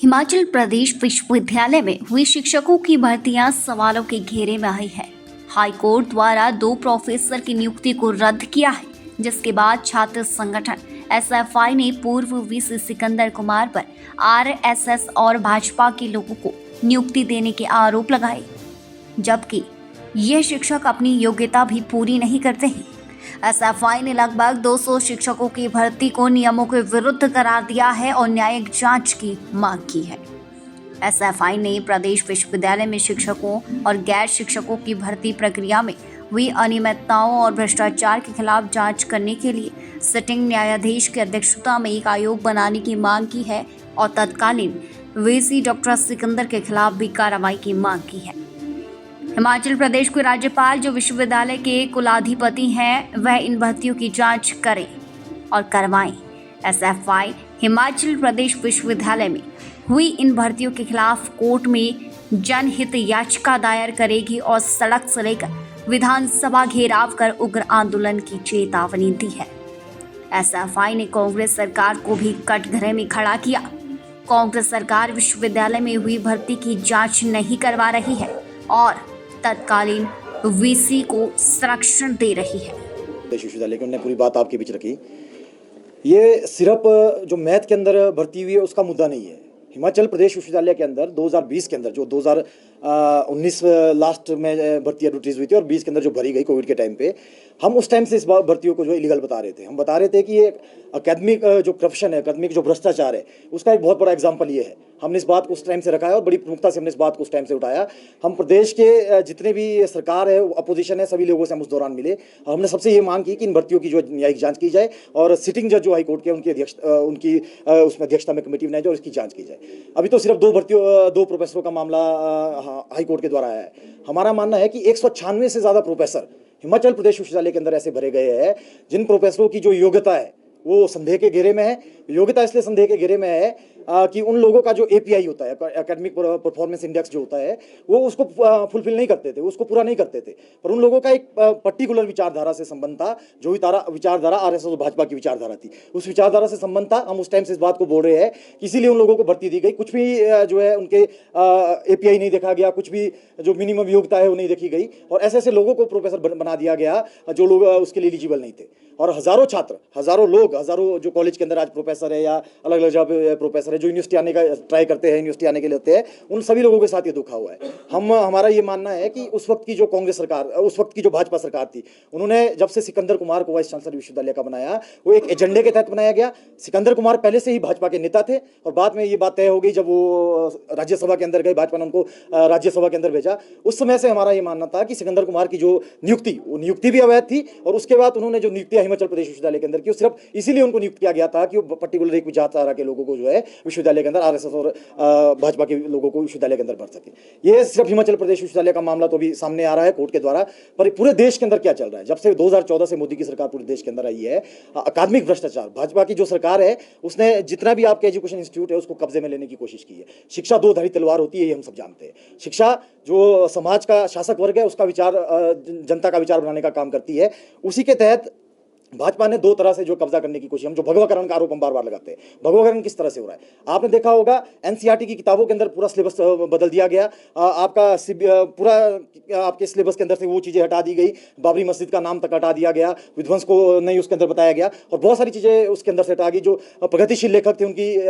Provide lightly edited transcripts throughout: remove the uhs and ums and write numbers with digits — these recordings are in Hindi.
हिमाचल प्रदेश विश्वविद्यालय में हुई शिक्षकों की भर्तियां सवालों के घेरे में आई है। हाईकोर्ट द्वारा 2 प्रोफेसर की नियुक्ति को रद्द किया है, जिसके बाद छात्र संगठन एसएफआई ने पूर्व वीसी सिकंदर कुमार पर आरएसएस और भाजपा के लोगों को नियुक्ति देने के आरोप लगाए, जबकि ये शिक्षक अपनी योग्यता भी पूरी नहीं करते हैं। एसएफआई ने लगभग 200 शिक्षकों की भर्ती को नियमों के विरुद्ध करार दिया है और न्यायिक जांच की मांग की है। एसएफआई ने प्रदेश विश्वविद्यालय में शिक्षकों और गैर शिक्षकों की भर्ती प्रक्रिया में हुई अनियमितताओं और भ्रष्टाचार के खिलाफ जांच करने के लिए सिटिंग न्यायाधीश की अध्यक्षता में एक आयोग बनाने की मांग की है और तत्कालीन वीसी डॉक्टर सिकंदर के खिलाफ भी कार्रवाई की मांग की है। हिमाचल प्रदेश के राज्यपाल जो विश्वविद्यालय के कुलाधिपति हैं, वह इन भर्तियों की जांच करें और करवाएं। एसएफआई हिमाचल प्रदेश विश्वविद्यालय में हुई इन भर्तियों के खिलाफ कोर्ट में जनहित याचिका दायर करेगी और सड़क से लेकर विधानसभा घेराव कर उग्र आंदोलन की चेतावनी दी है। एसएफआई ने कांग्रेस सरकार को भी कटघरे में खड़ा किया। कांग्रेस सरकार विश्वविद्यालय में हुई भर्ती की जांच नहीं करवा रही है और तत्कालीन वीसी को संरक्षण दे रही है। विश्वविद्यालय की उन्होंने पूरी बात आपके बीच रखी। ये सिर्फ जो मैथ के अंदर भर्ती हुई है उसका मुद्दा नहीं है। हिमाचल प्रदेश विश्वविद्यालय के अंदर 2020 के अंदर जो 2019 लास्ट में भर्ती एडवर्टीज हुई थी और 20 के अंदर जो भरी गई कोविड के टाइम पे, हम उस टाइम से इस भर्तियों को जो इलीगल बता रहे थे। हम बता रहे थे कि ये अकेडमिक जो करप्शन है, अकेडमिक जो भ्रष्टाचार है, उसका एक बहुत बड़ा एग्जाम्पल ये है। हमने इस बात को उस टाइम से रखा है और बड़ी प्रमुखता से हमने इस बात को उस टाइम से उठाया। हम प्रदेश के जितने भी सरकार है, अपोजिशन है, सभी लोगों से हम उस दौरान मिले और हमने सबसे ये मांग की कि इन भर्तियों की जो न्यायिक जांच की जाए और सिटिंग जज जो हाईकोर्ट के उनकी उसमें अध्यक्षता में कमेटी बनाई जाए और इसकी जांच की जाए। अभी तो सिर्फ 2 प्रोफेसरों का मामला हाईकोर्ट के द्वारा आया है। हमारा मानना है कि 196 से ज्यादा प्रोफेसर हिमाचल प्रदेश विश्वविद्यालय के अंदर ऐसे भरे गए हैं जिन प्रोफेसरों की जो योग्यता है वो संदेह के घेरे में है। योग्यता इसलिए संदेह के घेरे में है कि उन लोगों का जो एपीआई होता है, एकेडमिक परफॉर्मेंस इंडेक्स जो होता है, वो उसको फुलफिल नहीं करते थे, उसको पूरा नहीं करते थे। पर उन लोगों का एक पर्टिकुलर विचारधारा से संबंध था, जो विचारधारा आरएसएस और भाजपा की विचारधारा थी, उस विचारधारा से संबंध था। हम उस टाइम से इस बात को बोल रहे हैं, इसीलिए उन लोगों को भर्ती दी गई। कुछ भी जो है उनके एपीआई नहीं देखा गया, कुछ भी जो मिनिमम योग्यता है वो नहीं देखी गई और ऐसे ऐसे लोगों को प्रोफेसर बना दिया गया जो लोग उसके लिए एलिजिबल नहीं थे। और हजारों छात्र, हजारों लोग, हजारों जो कॉलेज के अंदर आज प्रोफेसर है या अलग अलग जगह प्रोफेसर है, जो यूनिवर्सिटी आने का ट्राई करते हैं, यूनिवर्सिटी आने के लिए होते हैं, उन सभी लोगों के साथ ये दुखा हुआ है। हमारा ये मानना है कि उस वक्त की जो कांग्रेस सरकार, उस वक्त की जो भाजपा सरकार थी, उन्होंने जब से सिकंदर कुमार को वाइस चांसलर विश्वविद्यालय का बनाया, वो एक एजेंडे के तहत बनाया गया। सिकंदर कुमार पहले से ही भाजपा के नेता थे और बाद में ये बात तय हो गई जब वो राज्यसभा के अंदर गए, भाजपा ने उनको राज्यसभा के अंदर भेजा। उस समय से हमारा ये मानना था कि सिकंदर कुमार की जो नियुक्ति भी अवैध थी और उसके बाद उन्होंने जो नियुक्तियां हिमाचल प्रदेश विश्वविद्यालय के अंदर की, सिर्फ इसीलिए उनको नियुक्त किया गया था कि वो पर्टिकुलर एक विचारधारा के लोगों को जो है विश्वविद्यालय के अंदर, आरएसएस और भाजपा के लोगों को विश्वविद्यालय के अंदर भर सके। ये सिर्फ हिमाचल प्रदेश विश्वविद्यालय का मामला तो अभी सामने आ रहा है कोर्ट के द्वारा, पर पूरे देश के अंदर क्या चल रहा है। जब से 2014 से मोदी की सरकार पूरे देश के अंदर आई है, अकादमिक भ्रष्टाचार, भाजपा की जो सरकार है उसने जितना भी आपके एजुकेशन इंस्टीट्यूट है उसको कब्जे में लेने की कोशिश की है। शिक्षा 2 धारी तलवार होती है, ये हम सब जानते हैं। शिक्षा जो समाज का शासक वर्ग है उसका विचार, जनता का विचार बनाने का काम करती है। उसी के तहत भाजपा ने 2 तरह से जो कब्जा करने की कोशिश, हम जो भगवाकरण का आरोप हम बार बार लगाते हैं, भगवाकरण किस तरह से हो रहा है। आपने देखा होगा एनसीईआरटी की किताबों के अंदर पूरा सिलेबस बदल दिया गया। आपका पूरा आपके सिलेबस के अंदर से वो चीज़ें हटा दी गई, बाबरी मस्जिद का नाम तक हटा दिया गया, विध्वंस को नहीं उसके अंदर बताया गया और बहुत सारी चीज़ें उसके अंदर से हटा गई। जो प्रगतिशील लेखक थे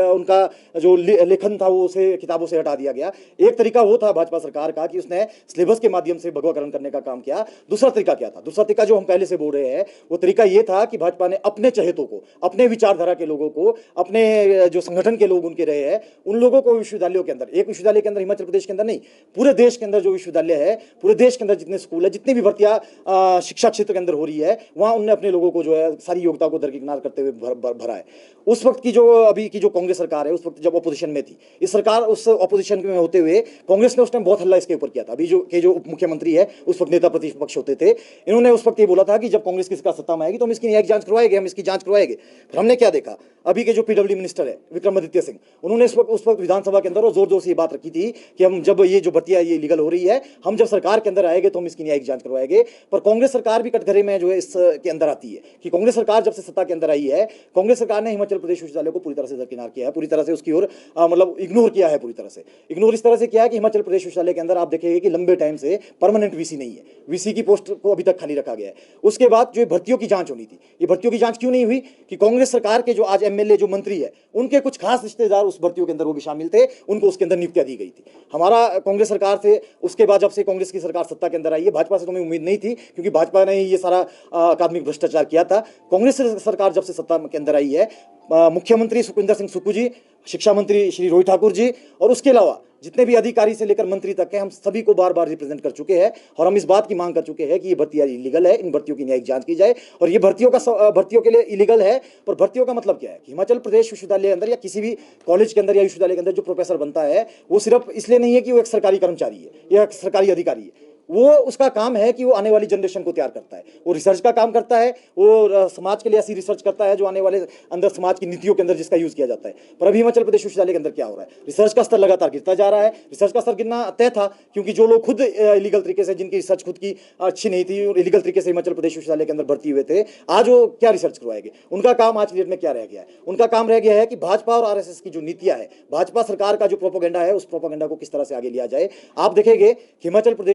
उनका जो लेखन था वो उसे किताबों से हटा दिया गया। एक तरीका वो था भाजपा सरकार का कि उसने सिलेबस के माध्यम से भगवाकरण करने का काम किया। दूसरा तरीका क्या था? दूसरा तरीका जो हम पहले से बोल रहे हैं, वो तरीका ये था कि भाजपा ने अपने चहेतों को, अपने विचारधारा के लोगों को, अपने जो संगठन के लोग उनके रहे हैं, उन लोगों को विश्वविद्यालयों के अंदर, एक विश्वविद्यालय के अंदर, हिमाचल प्रदेश के अंदर नहीं, पूरे देश के अंदर जो विश्वविद्यालय है, पूरे देश के अंदर जितने स्कूल है, जितनी भी भर्तियां शिक्षा क्षेत्र के अंदर हो रही है, वहां उनने अपने लोगों को जो है सारी योग्यता को दरकिनार करते हुए भरा है। उस वक्त की जो अभी की जो कांग्रेस सरकार है, उस वक्त जब अपोजिशन में थी, इस सरकार उस अपोजिशन में होते हुए कांग्रेस ने उस टाइम बहुत हल्ला इसके ऊपर किया था। अभी जो उप मुख्यमंत्री है उस वक्त नेता प्रतिपक्ष होते थे, इन्होंने उस वक्त ये बोला था कि जब कांग्रेस की सरकार सत्ता में आएगी तो हम इसकी न्यायिक जांच करवाएंगे, हम इसकी जांच करवाएंगे। फिर हमने क्या देखा, अभी के जो पीडब्ल्यू मिनिस्टर है विक्रमादित्य सिंह, उन्होंने उस वक्त विधानसभा के अंदर और जोर जोर से ये बात रखी थी कि हम जब ये जो भर्तियां ये लीगल हो रही है, हम जब सरकार के अंदर आएंगे तो हम इसकी न्यायिक जांच करवाएंगे। पर कांग्रेस सरकार भी कटघरे में जो है इसके अंदर आती है कि कांग्रेस सरकार जब से सत्ता के अंदर आई है, कांग्रेस सरकार ने हिमाचल प्रदेश विश्वविद्यालय को पूरी तरह से दरकिनार किया है, पूरी तरह से उसकी ओर मतलब इग्नोर किया है, पूरी तरह से इग्नोर इस तरह से किया है कि हिमाचल प्रदेश विश्वविद्यालय के अंदर आप देखेंगे कि लंबे टाइम से परमानेंट वीसी नहीं है, वीसी की पोस्ट को अभी तक खाली रखा गया है। उसके बाद जो भर्तियों की जांच होनी थी, ये भर्तियों की जांच क्यों नहीं हुई कि कांग्रेस सरकार के जो आज एमएलए जो मंत्री है, उनके कुछ खास रिश्तेदार उस भर्तियों के अंदर वो भी शामिल थे, उनको उसके अंदर नियुक्तियां दी गई थी। हमारा कांग्रेस सरकार से उसके बाद जब से कांग्रेस की सरकार सत्ता के अंदर आई है, भाजपा से तो हमें उम्मीद नहीं थी क्योंकि भाजपा ने ये सारा अकादमिक भ्रष्टाचार किया था। कांग्रेस सरकार जब से सत्ता के अंदर आई है, मुख्यमंत्री सुखविंदर सिंह सुक्खू जी, शिक्षा मंत्री श्री रोहित ठाकुर जी और उसके अलावा जितने भी अधिकारी से लेकर मंत्री तक है, हम सभी को बार बार रिप्रेजेंट कर चुके हैं और हम इस बात की मांग कर चुके हैं कि ये भर्तियां इलीगल है, इन भर्तियों की न्यायिक जांच की जाए। और ये भर्तियों के लिए इलीगल है, पर भर्तियों का मतलब क्या है कि हिमाचल प्रदेश विश्वविद्यालय के अंदर या किसी भी कॉलेज के अंदर या विश्वविद्यालय के अंदर जो प्रोफेसर बनता है, वो सिर्फ इसलिए नहीं है कि वो एक सरकारी कर्मचारी है या एक सरकारी अधिकारी है। वो उसका काम है कि वो आने वाली जनरेशन को तैयार करता है, वो रिसर्च का काम करता है, वो समाज के लिए ऐसी रिसर्च करता है जो आने वाले अंदर समाज की नीतियों के अंदर जिसका यूज किया जाता है। पर अभी हिमाचल प्रदेश विश्वविद्यालय के अंदर क्या हो रहा है, रिसर्च का स्तर लगातार गिरता जा रहा है। रिसर्च का स्तर गिरना तय था क्योंकि जो लोग खुद इलीगल तरीके से, जिनकी रिसर्च खुद की अच्छी नहीं थी और इलीगल तरीके से हिमाचल प्रदेश विश्वविद्यालय के अंदर भर्ती हुए थे, आज वो क्या रिसर्च करवाएंगे, उनका काम आज की डेट में क्या रह गया है? उनका काम रह गया है कि भाजपा और आरएसएस की जो नीतियां है, भाजपा सरकार का जो प्रोपोगेंडा है, उस प्रोपोगेंडा को किस तरह से आगे लिया जाए। आप देखेंगे हिमाचल प्रदेश